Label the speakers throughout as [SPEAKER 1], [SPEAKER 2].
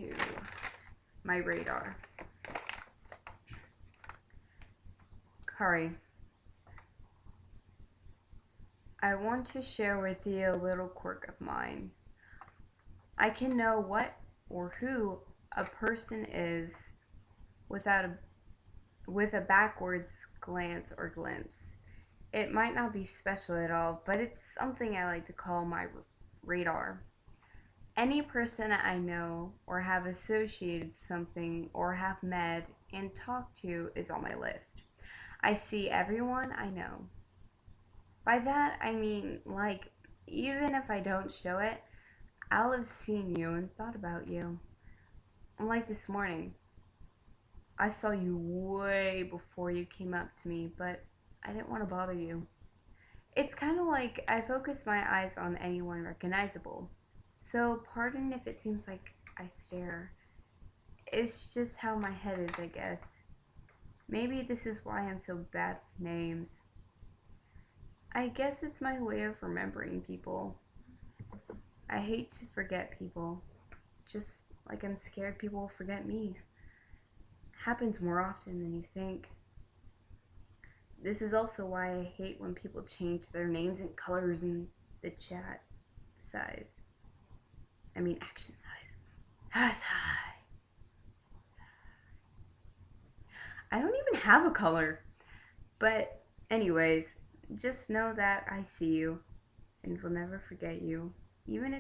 [SPEAKER 1] to my radar. Kari, I want to share with you a little quirk of mine. I can know what or who a person is without a with a backwards glance or glimpse. It might not be special at all, but it's something I like to call my radar. Any person I know or have associated something or have met and talked to is on my list. I see everyone I know. By that, I mean, like, even if I don't show it, I'll have seen you and thought about you. Like this morning, I saw you way before you came up to me, but I didn't want to bother you. It's kind of like I focus my eyes on anyone recognizable. So, pardon if it seems like I stare. It's just how my head is, I guess. Maybe this is why I'm so bad with names. I guess it's my way of remembering people. I hate to forget people, just like I'm scared people will forget me. Happens more often than you think. This is also why I hate when people change their names and colors in the chat size. I mean, action size. I don't even have a color. But, anyways, just know that I see you and will never forget you. Even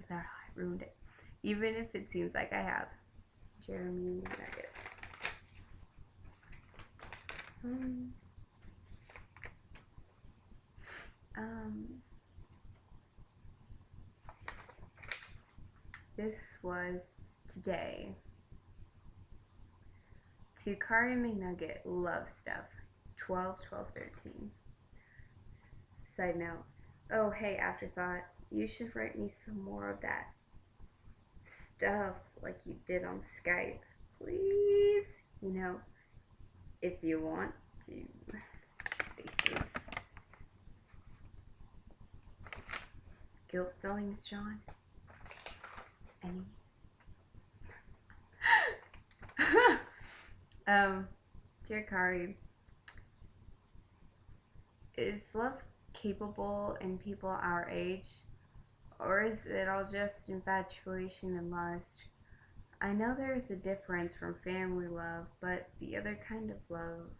[SPEAKER 1] that I ruined it. Even if it seems like I have. Jeremy Nugget. This was today. To Kari McNugget, love stuff. 12/12/13. Side note. Oh, hey, afterthought. You should write me some more of that stuff like you did on Skype. Please. You know, if you want to. Faces. Guilt feelings, John? Any? Dear Kari, is love capable in people our age? Or is it all just infatuation and lust? I know there is a difference from family love, but the other kind of love.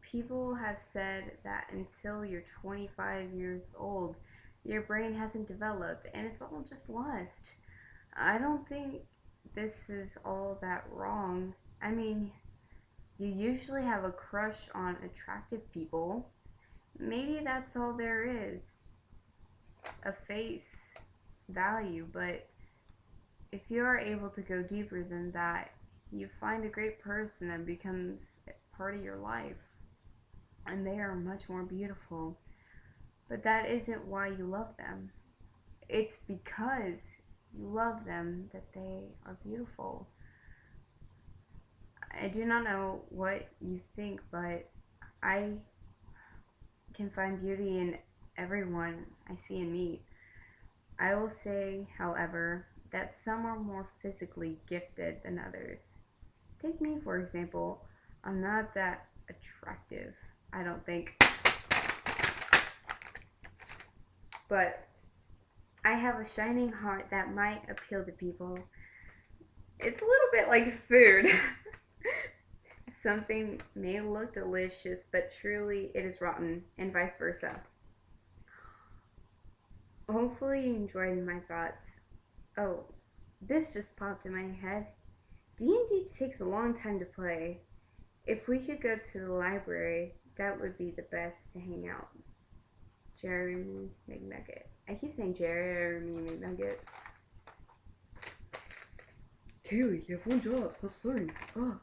[SPEAKER 1] People have said that until you're 25 years old, your brain hasn't developed, and it's all just lust. I don't think this is all that wrong. I mean, you usually have a crush on attractive people. Maybe that's all there is. A face value, but if you are able to go deeper than that, you find a great person and becomes part of your life. And they are much more beautiful. But that isn't why you love them. It's because you love them that they are beautiful. I do not know what you think, but I can find beauty in everyone I see and meet. I will say, however, that some are more physically gifted than others. Take me, for example. I'm not that attractive, I don't think. But I have a shining heart that might appeal to people. It's a little bit like food. Something may look delicious, but truly it is rotten, and vice versa. Hopefully you enjoyed my thoughts. Oh, this just popped in my head. D&D takes a long time to play. If we could go to the library, that would be the best to hang out. Jeremy McNugget. I keep saying Jeremy McNugget. Kaylee, you have one job. Stop slurring. Oh.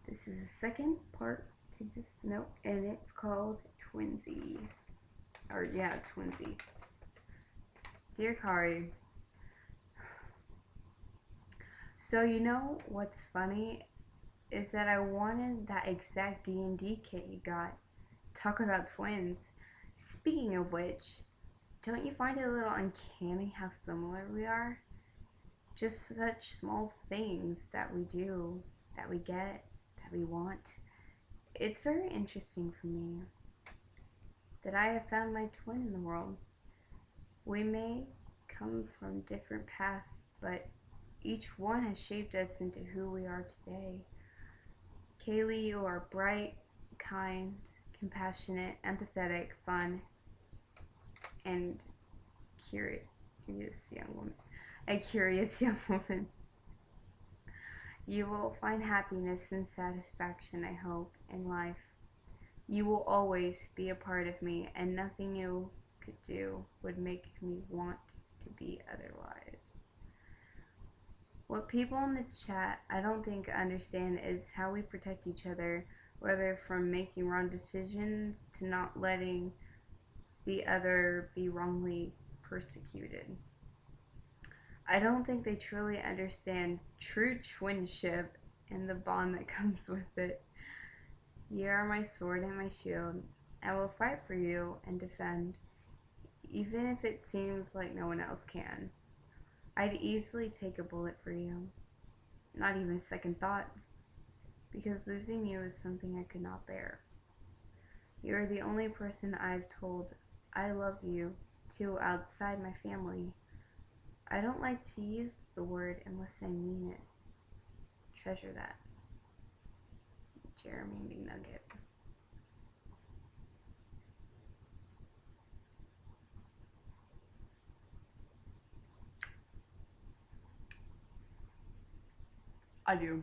[SPEAKER 1] This is the second part to this note, and it's called Twinsy. Twinsy. Dear Kari, so you know what's funny is that I wanted that exact D&D kit you got. Talk about twins. Speaking of which, Don't you find it a little uncanny how similar we are? Just such small things that we do, that we get, that we want. It's very interesting for me that I have found my twin in the world. We may come from different paths, but each one has shaped us into who we are today. Kaylee, you are bright, kind, compassionate, empathetic, fun, and curious young woman. A curious young woman. You will find happiness and satisfaction, I hope, in life. You will always be a part of me, and nothing you could do would make me want to be otherwise. What people in the chat I don't think understand is how we protect each other, whether from making wrong decisions to not letting the other be wrongly persecuted. I don't think they truly understand true twinship and the bond that comes with it. You are my sword and my shield. I will fight for you and defend, even if it seems like no one else can. I'd easily take a bullet for you, not even a second thought, because losing you is something I could not bear. You are the only person I've told I love you to outside my family. I don't like to use the word unless I mean it. Treasure that. Jeremy McNugget. I do.